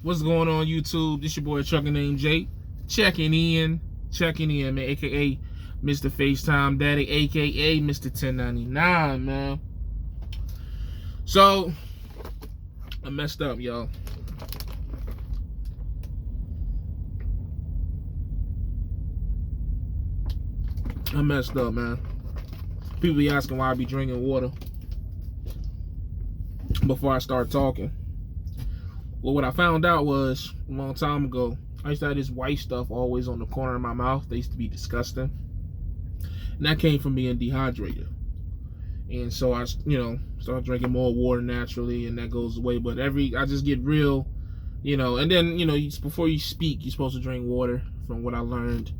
What's going on, YouTube? This your boy ATruckerNamedJay, checking in, man, aka Mr. FaceTime Daddy, aka Mr. 1099, man. So I messed up, y'all. I messed up, man. People be asking why I be drinking water before I start talking. Well, what I found out was a long time ago, I used to have this white stuff always on the corner of my mouth. They used to be disgusting. And that came from being dehydrated. And so I, started drinking more water naturally, and that goes away. But I just get real, and then, before you speak, you're supposed to drink water, from what I learned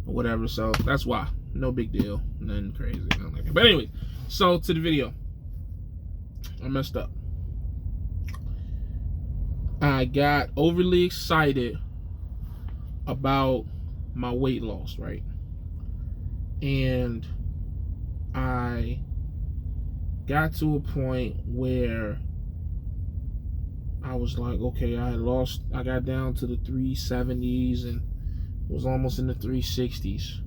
or whatever. So that's why. No big deal. Nothing crazy. Nothing like that. But anyway, so to the video. I messed up. I got overly excited about my weight loss, right? And I got to a point where I was like, okay, I got down to the 370s and was almost in the 360s.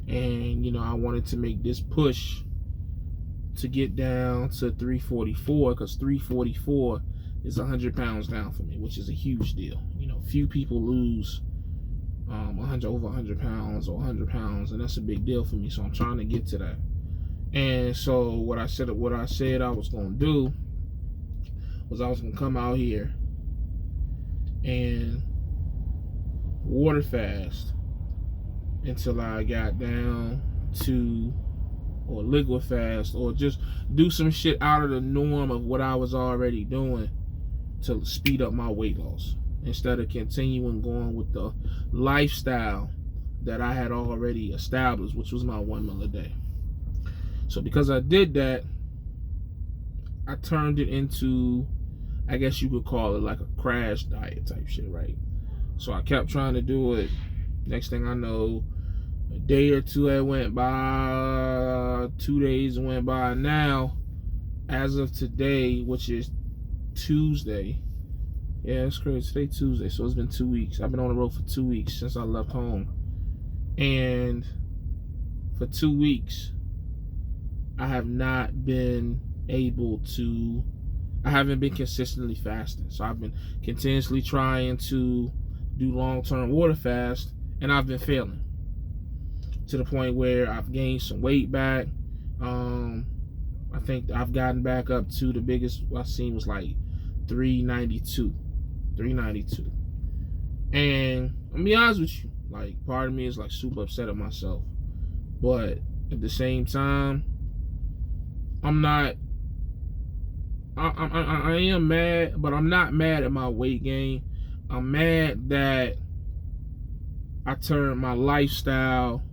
And, I wanted to make this push to get down to 344, because 344 is 100 pounds down for me, which is a huge deal. Few people lose over 100 pounds or 100 pounds, and that's a big deal for me. So I'm trying to get to that. And so what I said I was going to do was I was going to come out here and water fast until I got down to, or liquid fast, or just do some shit out of the norm of what I was already doing to speed up my weight loss, instead of continuing going with the lifestyle that I had already established, which was my 1 meal a day. So because I did that, I turned it into, I guess you could call it like a crash diet type shit, right? So I kept trying to do it. Next thing I know, a day or two had went by, 2 days went by. Now, as of today, which is Tuesday, yeah, it's crazy, today Tuesday, so it's been 2 weeks. I've been on the road for 2 weeks since I left home. And for 2 weeks, I have not been able to, I haven't been consistently fasting. So I've been continuously trying to do long-term water fast, and I've been failing. To the point where I've gained some weight back. I think I've gotten back up to the biggest I've seen was like 392. And I'm gonna be honest with you, like, part of me is like super upset at myself. But at the same time, I'm not, I am mad, but I'm not mad at my weight gain. I'm mad that I turned my lifestyle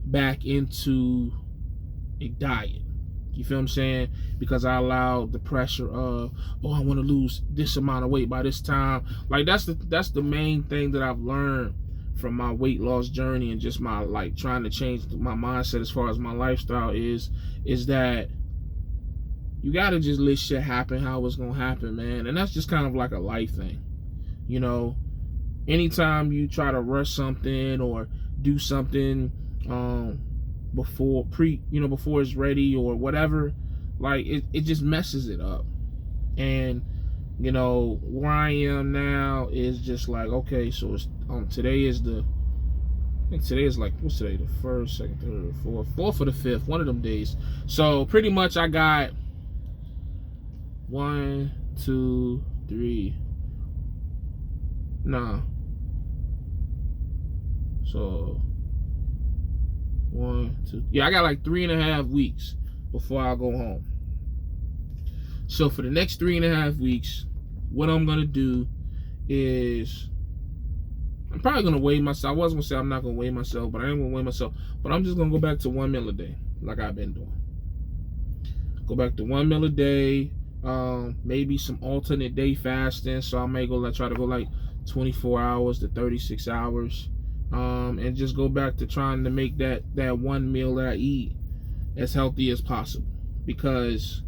back into a diet. You feel what I'm saying? Because I allowed the pressure of, oh, I want to lose this amount of weight by this time. Like, that's the main thing that I've learned from my weight loss journey, and just my, like, trying to change my mindset as far as my lifestyle is that you gotta just let shit happen how it's gonna happen, man. And that's just kind of like a life thing. Anytime you try to rush something or do something before it's ready or whatever, like, it just messes it up. And where I am now is just like, okay, so it's today is the, I think today is like, what's today, the 1st, 2nd, 3rd, 4th or the 5th, one of them days. So pretty much I got 1, 2, 3, so 1, 2, yeah, I got like 3.5 weeks before I go home. So for the next 3.5 weeks, what I'm gonna do is, I'm probably gonna weigh myself. I was gonna say I'm not gonna weigh myself, but I am gonna weigh myself. But I'm just gonna go back to 1 meal a day, like I've been doing. Go back to 1 meal a day. Maybe some alternate day fasting. So I may try to go like 24 hours to 36 hours. And just go back to trying to make that 1 meal that I eat as healthy as possible. Because,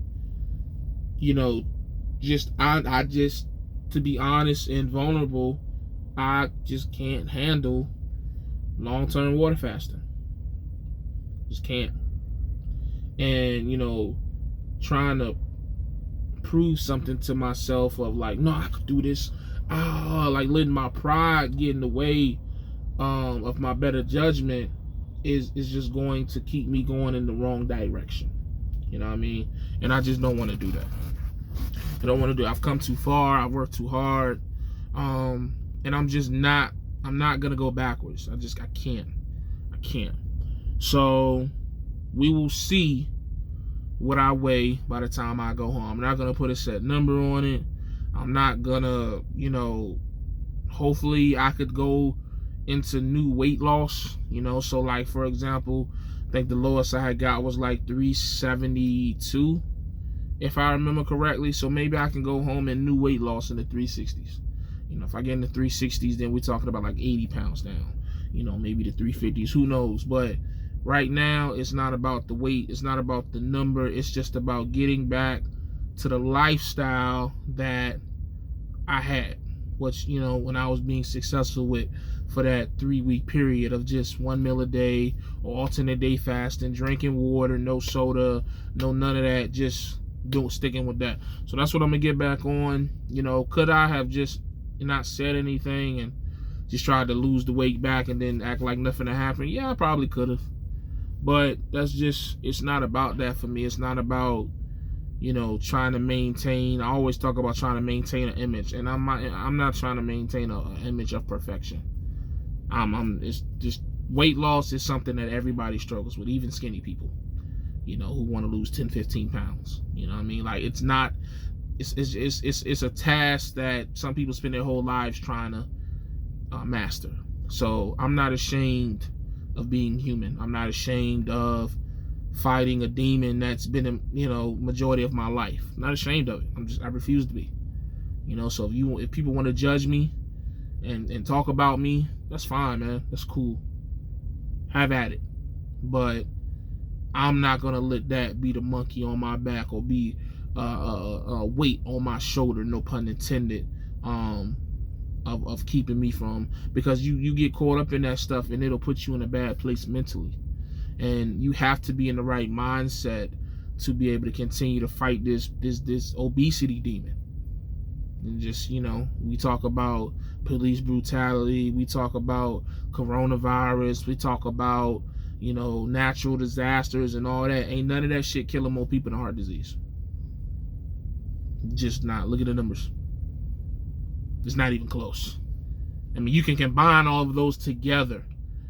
I just to be honest and vulnerable, I just can't handle long-term water fasting. Just can't. And, you know, trying to prove something to myself of like, no, I could do this. Like letting my pride get in the way of my better judgment is just going to keep me going in the wrong direction. You know what I mean? And I just don't want to do that. I don't want to do it. I've come too far. I've worked too hard. And I'm not going to go backwards. I can't. So we will see what I weigh by the time I go home. I'm not going to put a set number on it. I'm not going to, you know, hopefully I could go into new weight loss, you know. So like, for example, I think the lowest I had got was like 372, if I remember correctly. So maybe I can go home and new weight loss in the 360s. You know, if I get in the 360s, then we're talking about like 80 pounds down, you know, maybe the 350s, who knows. But right now, it's not about the weight. It's not about the number. It's just about getting back to the lifestyle that I had, which, you know, when I was being successful with for that 3-week period of just 1 meal a day or alternate day fasting, drinking water, no soda, no none of that, just sticking with that. So that's what I'm going to get back on. You know, could I have just not said anything and just tried to lose the weight back and then act like nothing had happened? Yeah, I probably could have. But that's just, it's not about that for me. It's not about, you know, trying to maintain. I always talk about trying to maintain an image, and I'm not trying to maintain an image of perfection. It's just, weight loss is something that everybody struggles with, even skinny people, you know, who want to lose 10, 15 pounds. You know what I mean? Like, it's a task that some people spend their whole lives trying to master. So I'm not ashamed of being human. I'm not ashamed of fighting a demon that's been, you know, majority of my life. I'm not ashamed of it. I refuse to be. You know, so if people want to judge me and talk about me, that's fine, man. That's cool. Have at it. But I'm not gonna let that be the monkey on my back or be a weight on my shoulder, no pun intended, of keeping me from, because you get caught up in that stuff and it'll put you in a bad place mentally. And you have to be in the right mindset to be able to continue to fight this obesity demon. And just, you know, we talk about police brutality, we talk about coronavirus, we talk about, you know, natural disasters and all that. Ain't none of that shit killing more people than heart disease. Just not. Look at the numbers. It's not even close. I mean, you can combine all of those together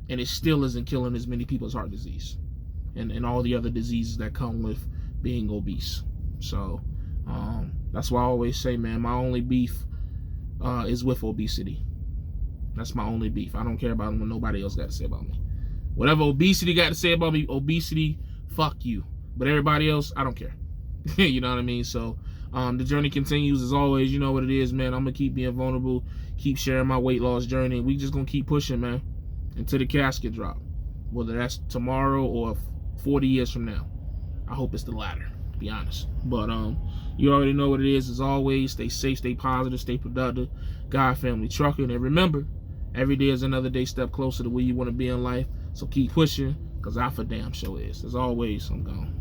and it still isn't killing as many people as heart disease and all the other diseases that come with being obese. So that's why I always say, man, my only beef is with obesity. That's my only beef. I don't care about what nobody else got to say about me. Whatever obesity got to say about me, obesity, fuck you. But everybody else, I don't care. You know what I mean? So the journey continues. As always, you know what it is, man. I'm going to keep being vulnerable, keep sharing my weight loss journey. We just going to keep pushing, man, until the casket drop. Whether that's tomorrow or 40 years from now. I hope it's the latter, to be honest. But you already know what it is. As always, stay safe, stay positive, stay productive. God, family, trucking. And remember, every day is another day step closer to where you want to be in life. So keep pushing, because I for damn sure is. As always, I'm gone.